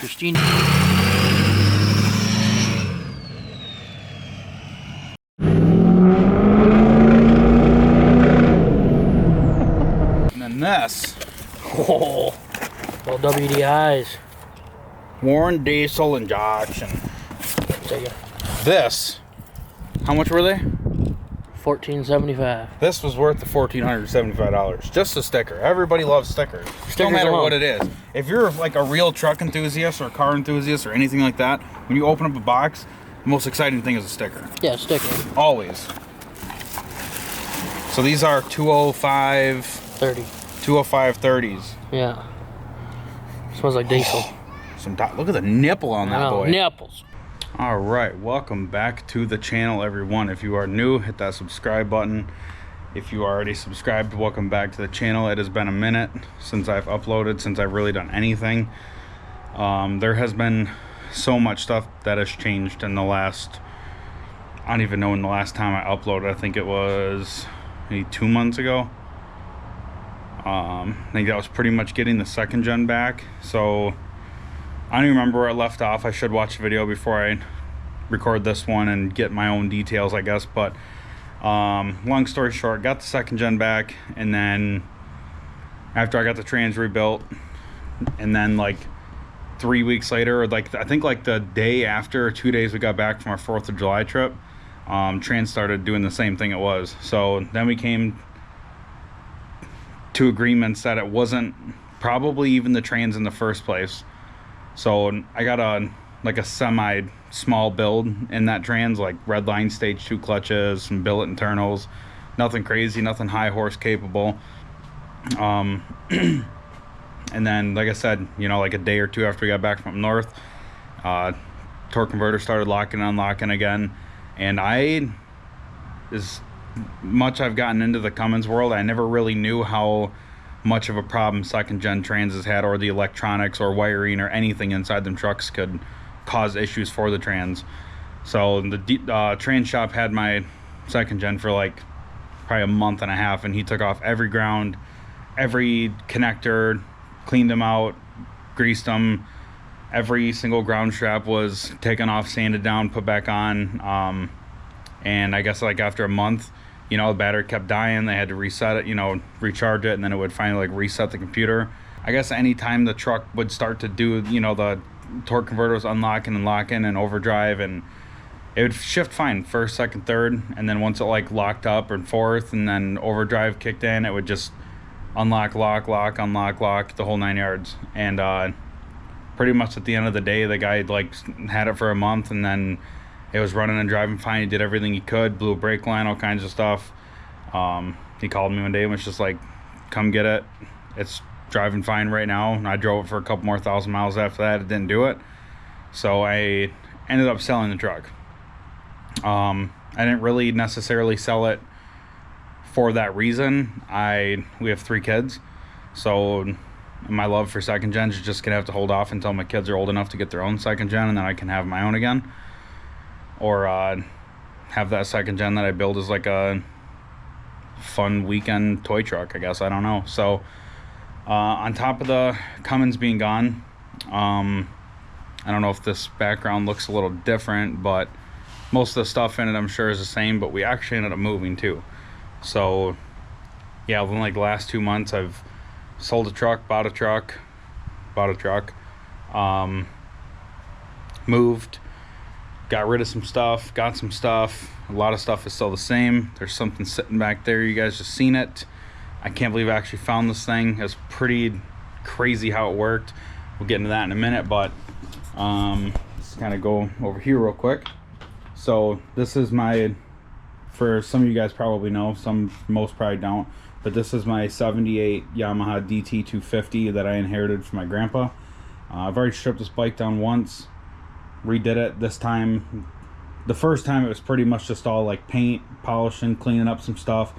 Christine. And then this. Oh, little WDIs. Warren diesel injection. Take it. This. How much were they? $14.75. This was worth the $1,475. Just a sticker. Everybody loves stickers. No matter alone. what it is. If you're like a real truck enthusiast or car enthusiast or anything like that, when you open up a box, the most exciting thing is a sticker. Yeah, sticker. Always. So these are 205 30. 205 30s. Yeah. Smells like diesel. Look at the nipple on that boy. Nipples. All right, welcome back to the channel, everyone. If you are new, hit that subscribe button. If you are already subscribed, welcome back to the channel. It has been a minute since I've uploaded, since I've really done anything. There has been so much stuff that has changed in the last, I don't even know when the last time I uploaded. I think it was maybe 2 months ago. I think that was pretty much getting the second gen back. So I don't even remember where I left off. I should watch the video before I record this one and get my own details, I guess. But long story short, got the second gen back, and then after I got the trans rebuilt, and then like 3 weeks later, or like I think like the day after, 2 days we got back from our 4th of July trip, trans started doing the same thing it was. So then we came to agreements that it wasn't probably even the trans in the first place. So I got a semi small build in that trans, like red line stage 2 clutches, some billet internals, nothing crazy, nothing high horse capable. And then, like I said, you know, like a day or two after we got back from north, torque converter started locking and unlocking again. And as much I've gotten into the Cummins world, I never really knew how much of a problem second gen trans has had, or the electronics or wiring or anything inside them trucks could cause issues for the trans. So the trans shop had my second gen for like probably a month and a half, and he took off every ground, every connector, cleaned them out, greased them. Every single ground strap was taken off, sanded down, put back on. And I guess like after a month, you know, the battery kept dying. They had to reset it, you know, recharge it, and then it would finally like reset the computer. I guess anytime the truck would start to do, you know, the torque converter was unlocking and locking and overdrive, and it would shift fine first, second, third, and then once it like locked up and fourth, and then overdrive kicked in, it would just unlock, lock, lock, unlock, lock, the whole 9 yards. And pretty much at the end of the day, the guy like had it for a month, and then it was running and driving fine. He did everything he could, blew a brake line, all kinds of stuff. He called me one day and was just like, come get it. It's driving fine right now. And I drove it for a couple more thousand miles after that. It didn't do it. So I ended up selling the truck. I didn't really necessarily sell it for that reason. We have 3 kids. So my love for second gens is just going to have to hold off until my kids are old enough to get their own second gen, and then I can have my own again. Or have that second gen that I build as like a fun weekend toy truck, I guess. I don't know. So on top of the Cummins being gone, I don't know if this background looks a little different, but most of the stuff in it I'm sure is the same, but we actually ended up moving too. So yeah, within like the last 2 months, I've sold a truck, bought a truck, moved, got rid of some stuff, got some stuff. A lot of stuff is still the same. There's something sitting back there. You guys just seen it. I can't believe I actually found this thing. It's pretty crazy how it worked. We'll get into that in a minute, but let's kind of go over here real quick. So this is my, for some of you guys probably know, most probably don't, but this is my 78 Yamaha DT250 that I inherited from my grandpa. I've already stripped this bike down once, redid it this time. The first time it was pretty much just all like paint, polishing, cleaning up some stuff.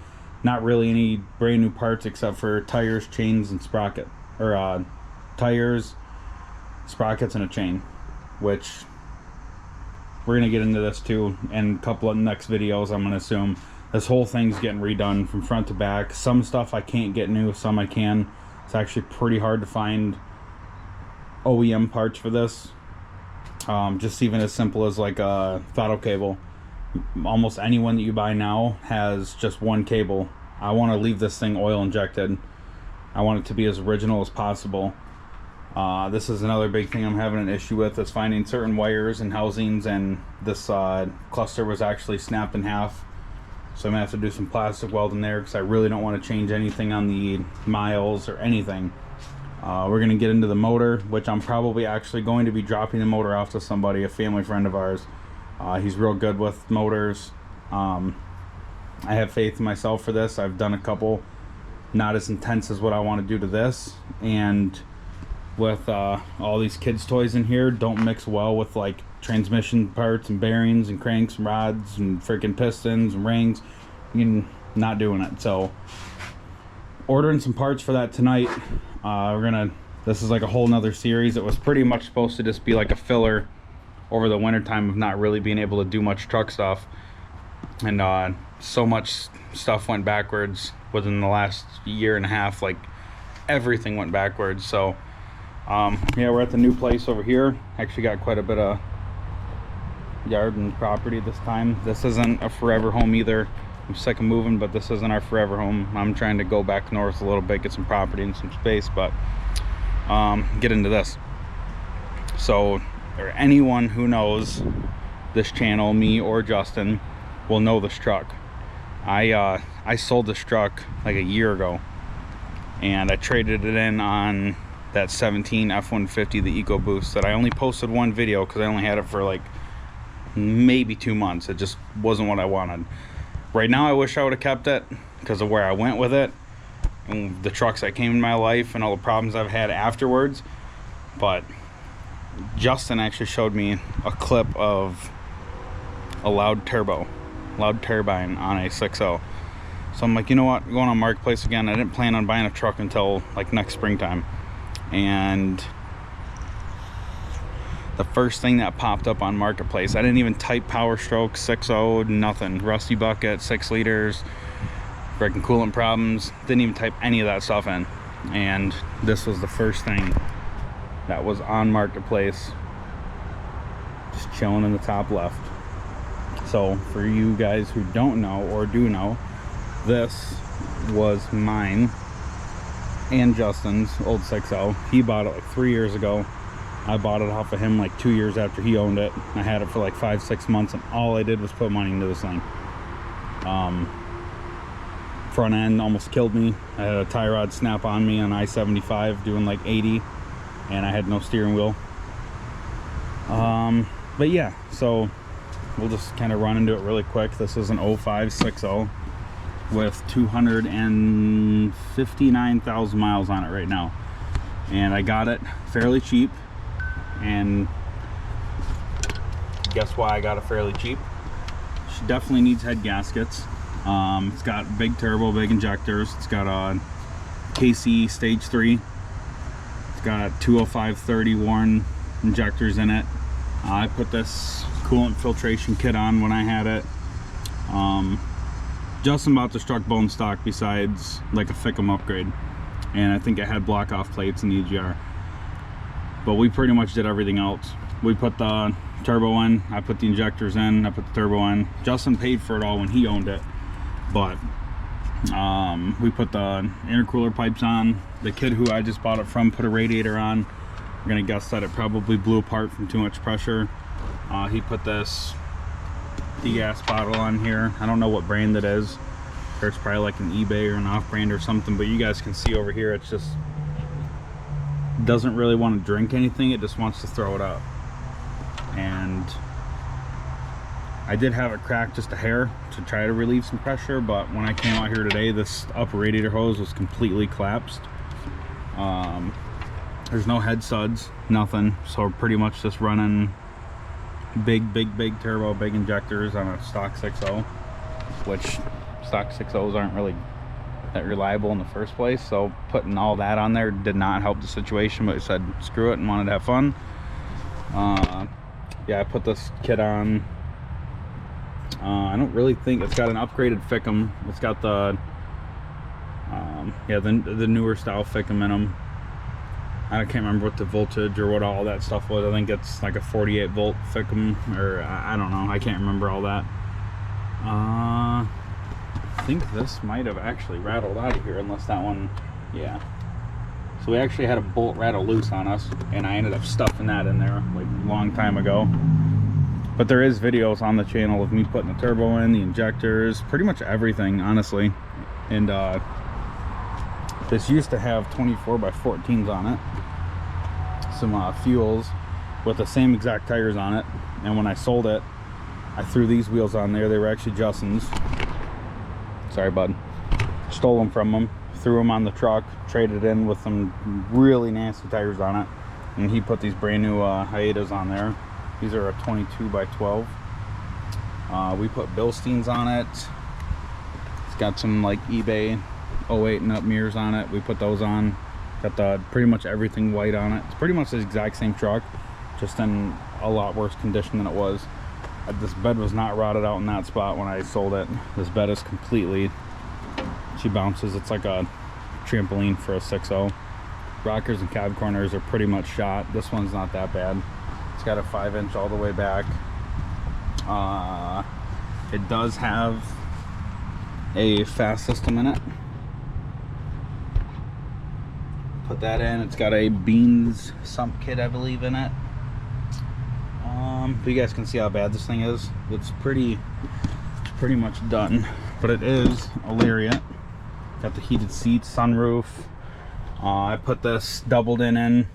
Not really any brand new parts except for tires, chains, and sprocket. Or tires, sprockets, and a chain. Which we're going to get into this too in a couple of next videos, I'm going to assume. This whole thing's getting redone from front to back. Some stuff I can't get new, some I can. It's actually pretty hard to find OEM parts for this. Just even as simple as like a throttle cable. Almost anyone that you buy now has just one cable. I want to leave this thing oil injected. I want it to be as original as possible. This is another big thing I'm having an issue with, is finding certain wires and housings, and this cluster was actually snapped in half. So I'm gonna have to do some plastic welding there, because I really don't want to change anything on the miles or anything. We're gonna get into the motor, which I'm probably actually going to be dropping the motor off to somebody, a family friend of ours. He's real good with motors. I have faith in myself for this. I've done a couple, not as intense as what I want to do to this, and with all these kids toys in here, don't mix well with like transmission parts and bearings and cranks and rods and freaking pistons and rings. Not doing it. So ordering some parts for that tonight. This is like a whole nother series. It was pretty much supposed to just be like a filler over the winter time of not really being able to do much truck stuff, and so much stuff went backwards within the last year and a half. Like everything went backwards. So yeah, we're at the new place over here. Actually got quite a bit of yard and property this time. This isn't a forever home either. I'm sick of moving, but this isn't our forever home. I'm trying to go back north a little bit, get some property and some space, but get into this. So, or anyone who knows this channel, me or Justin, will know this truck. I sold this truck like a year ago, and I traded it in on that 17 F-150, the EcoBoost, that I only posted one video because I only had it for like maybe 2 months. It just wasn't what I wanted. Right now I wish I would have kept it because of where I went with it and the trucks that came in my life and all the problems I've had afterwards. But Justin actually showed me a clip of a loud turbine on a 6.0. So I'm like, you know what, going on Marketplace again. I didn't plan on buying a truck until like next springtime, and the first thing that popped up on Marketplace, I didn't even type powerstroke 6.0, nothing, rusty bucket, 6 liters, freaking coolant problems, didn't even type any of that stuff in, and this was the first thing that was on Marketplace, just chilling in the top left. So for you guys who don't know or do know, this was mine and Justin's old 6.0. He bought it like 3 years ago. I bought it off of him like 2 years after he owned it. I had it for like 5-6 months, and all I did was put money into this thing. Front end almost killed me. I had a tie rod snap on me on I-75 doing like 80, and I had no steering wheel. But yeah, so we'll just kind of run into it really quick. This is an 05 6.0 with 259,000 miles on it right now, and I got it fairly cheap. And guess why I got it fairly cheap? She definitely needs head gaskets. It's got big turbo, big injectors. It's got a KC stage 3. It's got 205/30 Warren injectors in it. I put this coolant filtration kit on when I had it. Justin bought this truck bone stock besides like a Fickum upgrade, and I think it had block off plates in the EGR. But we pretty much did everything else. We put the turbo in, I put the injectors in, I put the turbo in. Justin paid for it all when he owned it, but we put the intercooler pipes on. The kid who I just bought it from put a radiator on. I'm gonna guess that it probably blew apart from too much pressure. He put this degas bottle on here. I don't know what brand it is. It's probably like an eBay or an off-brand or something, but you guys can see over here, it's just doesn't really want to drink anything. It just wants to throw it up. And I did have it cracked just a hair to try to relieve some pressure, but when I came out here today, this upper radiator hose was completely collapsed. There's no head suds, nothing, so we're pretty much just running big turbo, big injectors on a stock 6.0, which stock 6.0s aren't really that reliable in the first place, so putting all that on there did not help the situation, but I said screw it and wanted to have fun. Yeah, I put this kit on. I don't really think it's got an upgraded Fickum. It's got the yeah, the newer style Fickum in them. I can't remember what the voltage or what all that stuff was. I think it's like a 48 volt thickum, or I don't know. I can't remember all that. I think this might have actually rattled out of here, unless that one, yeah. So we actually had a bolt rattle loose on us, and I ended up stuffing that in there like a long time ago. But there is videos on the channel of me putting the turbo in, the injectors, pretty much everything, honestly. And this used to have 24x14s on it, some fuels with the same exact tires on it. And when I sold it, I threw these wheels on there. They were actually Justin's. Sorry, bud. Stole them from him, threw them on the truck, traded in with some really nasty tires on it, and he put these brand new Hyetas on there. These are a 22x12. We put Bilsteins on it. It's got some like eBay 08 and up mirrors on it. We put those on. Got the pretty much everything white on it. It's pretty much the exact same truck, just in a lot worse condition than it was. This bed was not rotted out in that spot when I sold it. This bed is completely, she bounces. It's like a trampoline for a 6.0. Rockers and cab corners are pretty much shot. This one's not that bad. It's got a 5-inch all the way back. It does have a fast system in it. Put that in. It's got a Beans sump kit, I believe, in it. But you guys can see how bad this thing is. It's pretty much done, but it is a Lariat. Got the heated seats, sunroof. I put this doubled in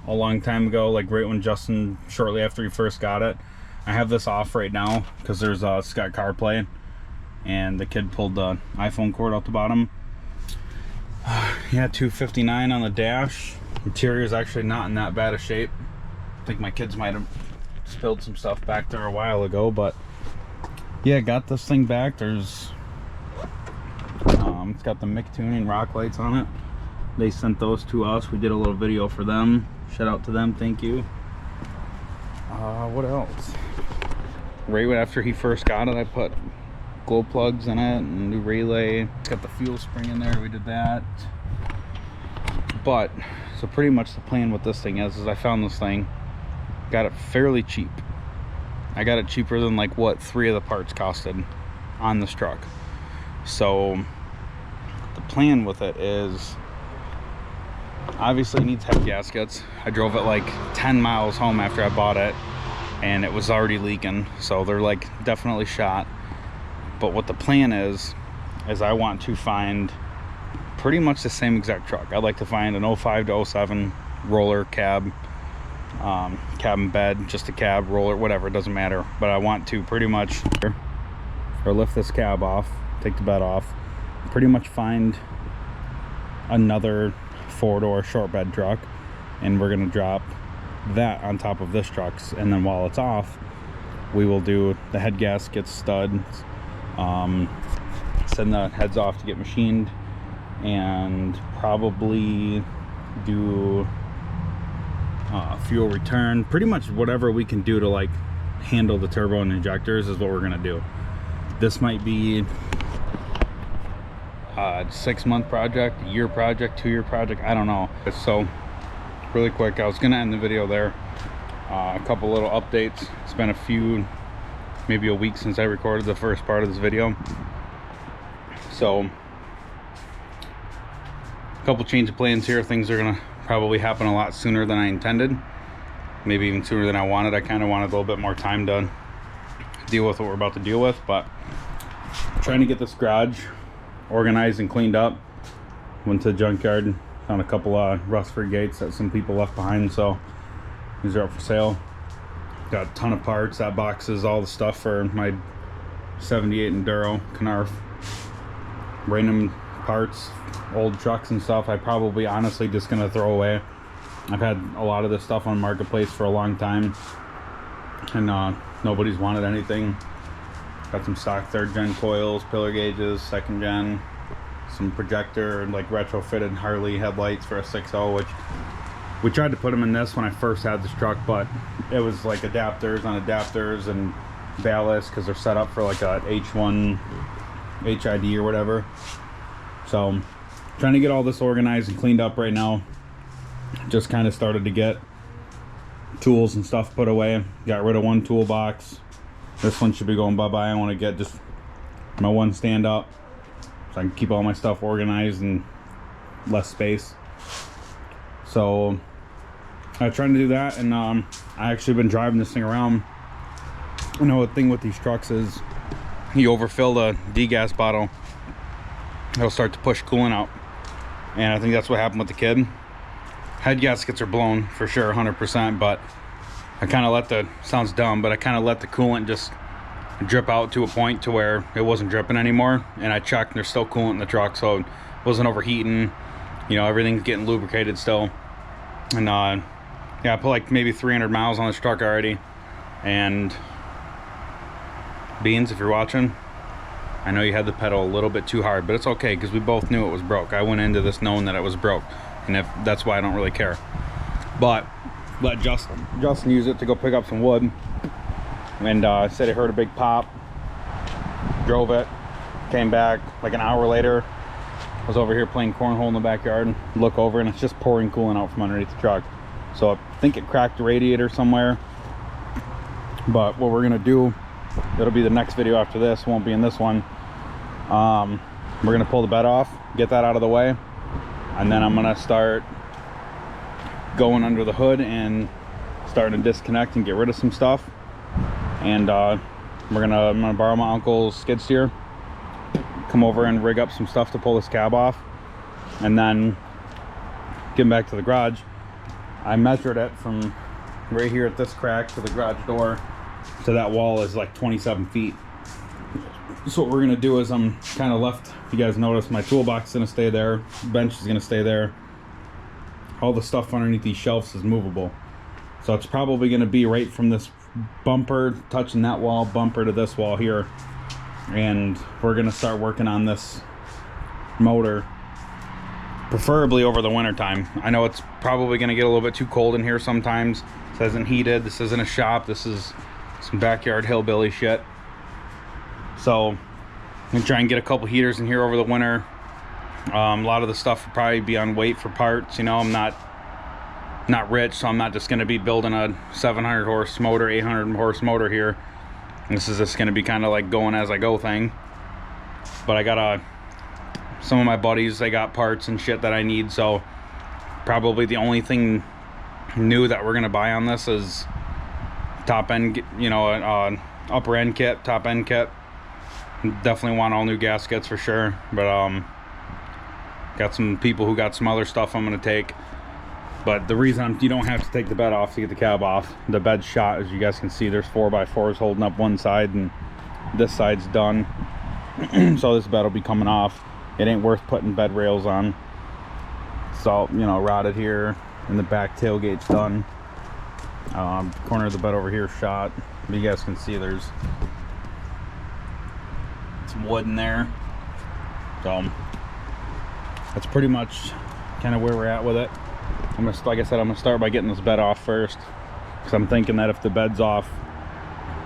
a long time ago, like right when Justin, shortly after he first got it. I have this off right now because there's it's got CarPlay, and the kid pulled the iPhone cord out the bottom. Yeah, 259 on the dash. Interior is actually not in that bad a shape. I think my kids might have spilled some stuff back there a while ago, but yeah, got this thing back. There's it's got the Mick tuning rock lights on it. They sent those to us. We did a little video for them. Shout out to them, thank you. What else? Right after he first got it, I put glow plugs in it and new relay. It's got the fuel spring in there. We did that. But so pretty much the plan with this thing is I found this thing, got it fairly cheap. I got it cheaper than like what 3 of the parts costed on this truck. So the plan with it is, obviously it needs head gaskets. I drove it like 10 miles home after I bought it, and it was already leaking, so they're like definitely shot. But what the plan is I want to find pretty much the same exact truck. I'd like to find an 05 to 07 roller cab, cab and bed, just a cab, roller, whatever, it doesn't matter. But I want to pretty much, or lift this cab off, take the bed off, pretty much find another 4-door short bed truck, and we're gonna drop that on top of this truck. And then while it's off, we will do the head gaskets, studs, send the heads off to get machined, and probably do fuel return. Pretty much whatever we can do to like handle the turbo and injectors is what we're gonna do. This might be a 6-month project, a year project, 2-year project, I don't know. So really quick, I was gonna end the video there. A couple little updates. It's been maybe a week since I recorded the first part of this video. So a couple change of plans here. Things are gonna probably happen a lot sooner than I intended, maybe even sooner than I wanted. I kind of wanted a little bit more time to deal with what we're about to deal with, but I'm trying to get this garage organized and cleaned up. Went to the junkyard, found a couple rust-free gates that some people left behind, so these are up for sale. Got a ton of parts. That box is all the stuff for my 78 Enduro Canarf. Random parts, old trucks and stuff I probably honestly just gonna throw away. I've had a lot of this stuff on Marketplace for a long time, and nobody's wanted anything. Got some stock 3rd gen coils, pillar gauges, 2nd gen, some projector and like retrofitted Harley headlights for a 6.0, which we tried to put them in this when I first had this truck, but it was like adapters on adapters and ballast because they're set up for like a H1 HID or whatever. So trying to get all this organized and cleaned up right now. just kind of started to get tools and stuff put away. Got rid of one toolbox. This one should be going bye-bye. I want to get just my one stand up so I can keep all my stuff organized and less space. So I'm trying to do that, and I actually been driving this thing around. You know, the thing with these trucks is you overfill the degas bottle, it'll start to push coolant out, and I think that's what happened with the kid. Head gaskets are blown for sure, 100%, but I kind of let the, sounds dumb, but I kind of let the coolant just drip out to a point to where it wasn't dripping anymore, and I checked and there's still coolant in the truck, so it wasn't overheating. You know, everything's getting lubricated still. And yeah, I put like maybe 300 miles on this truck already. And Beans, if you're watching, I know you had the pedal a little bit too hard, but it's okay because we both knew it was broke. I went into this knowing that it was broke, and if that's why I don't really care. But let Justin use it to go pick up some wood, and said he heard a big pop, drove it, came back like an hour later. I was over here playing cornhole in the backyard, look over, and it's just pouring coolant out from underneath the truck. So I think it cracked the radiator somewhere. But what we're gonna do, it'll be the next video after this, won't be in this one. We're gonna pull the bed off, get that out of the way, and then I'm gonna start going under the hood and starting to disconnect and get rid of some stuff. And I'm gonna borrow my uncle's skid steer, come over and rig up some stuff to pull this cab off, and then getting back to the garage. I measured it from right here at this crack to the garage door to that wall is like 27 feet. So what we're gonna do is I'm kind of left, if you guys notice, my toolbox is gonna stay there, bench is gonna stay there. All the stuff underneath these shelves is movable. So it's probably gonna be right from this bumper, touching that wall, bumper to this wall here. And we're gonna start working on this motor, preferably over the winter time. I know it's probably gonna get a little bit too cold in here sometimes. This isn't heated, this isn't a shop, this is some backyard hillbilly shit. So I'm gonna try and get a couple heaters in here over the winter. A lot of the stuff will probably be on weight for parts. You know, I'm not rich, so I'm not just gonna be building a 700 horse motor, 800 horse motor here. This is just gonna be kind of like going as I go thing. But I got some of my buddies, they got parts and shit that I need, so probably the only thing new that we're gonna buy on this is top end, you know, upper end kit, top end kit. Definitely want all new gaskets for sure, but got some people who got some other stuff I'm gonna take. But the reason you don't have to take the bed off to get the cab off. The bed's shot, as you guys can see. There's 4x4s holding up one side, and this side's done. So this bed will be coming off. It ain't worth putting bed rails on. It's all, you know, rotted here, and the back tailgate's done. Corner of the bed over here shot. But you guys can see there's some wood in there. So that's pretty much kind of where we're at with it. Like I said, I'm gonna start by getting this bed off first, because I'm thinking that if the bed's off,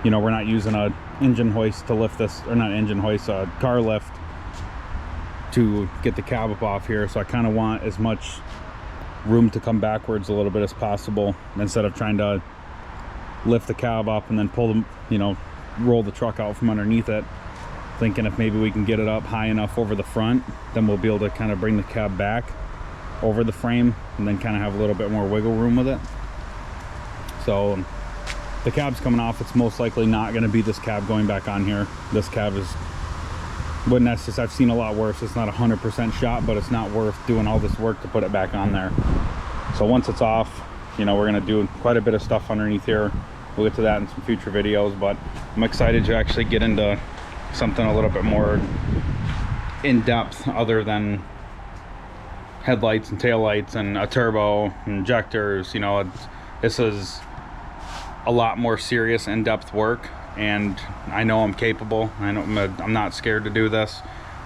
you know, we're not using a engine hoist to lift this, or not engine hoist, a car lift to get the cab up off here. So I kind of want as much room to come backwards a little bit as possible, instead of trying to lift the cab up and then pull them, you know, roll the truck out from underneath it. Thinking if maybe we can get it up high enough over the front, then we'll be able to kind of bring the cab back over the frame and then kind of have a little bit more wiggle room with it. So the cab's coming off. It's most likely not going to be this cab going back on here. This cab is, wouldn't necessarily, I've seen a lot worse. It's not 100% shot, but it's not worth doing all this work to put it back on there. So once it's off, you know, we're going to do quite a bit of stuff underneath here. We'll get to that in some future videos, but I'm excited to actually get into something a little bit more in depth, other than headlights and taillights and a turbo, injectors. You know, this is a lot more serious, in-depth work, and I know I'm capable. I know I'm not scared to do this.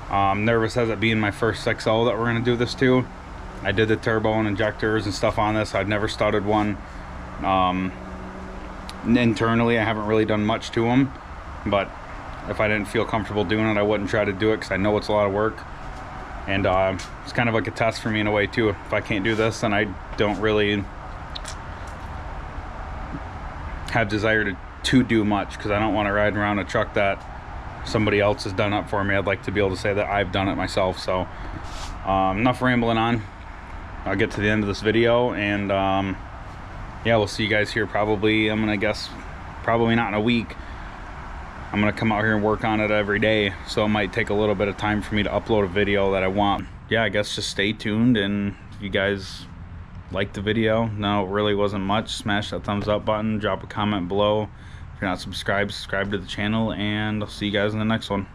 I'm nervous as it being my first 6.0 that we're going to do this to. I did the turbo and injectors and stuff on this. I've never started one. Internally, I haven't really done much to them, but if I didn't feel comfortable doing it, I wouldn't try to do it, because I know it's a lot of work. And it's kind of like a test for me in a way too. If I can't do this, then I don't really have desire to do much, because I don't want to ride around a truck that somebody else has done up for me. I'd like to be able to say that I've done it myself. So enough rambling on. I'll get to the end of this video, and yeah, we'll see you guys here probably, I'm gonna guess probably not in a week. I'm gonna come out here and work on it every day, so it might take a little bit of time for me to upload a video that I want. Yeah, I guess just stay tuned, and if you guys like the video, no, it really wasn't much, smash that thumbs up button, drop a comment below. If you're not subscribed, subscribe to the channel, and I'll see you guys in the next one.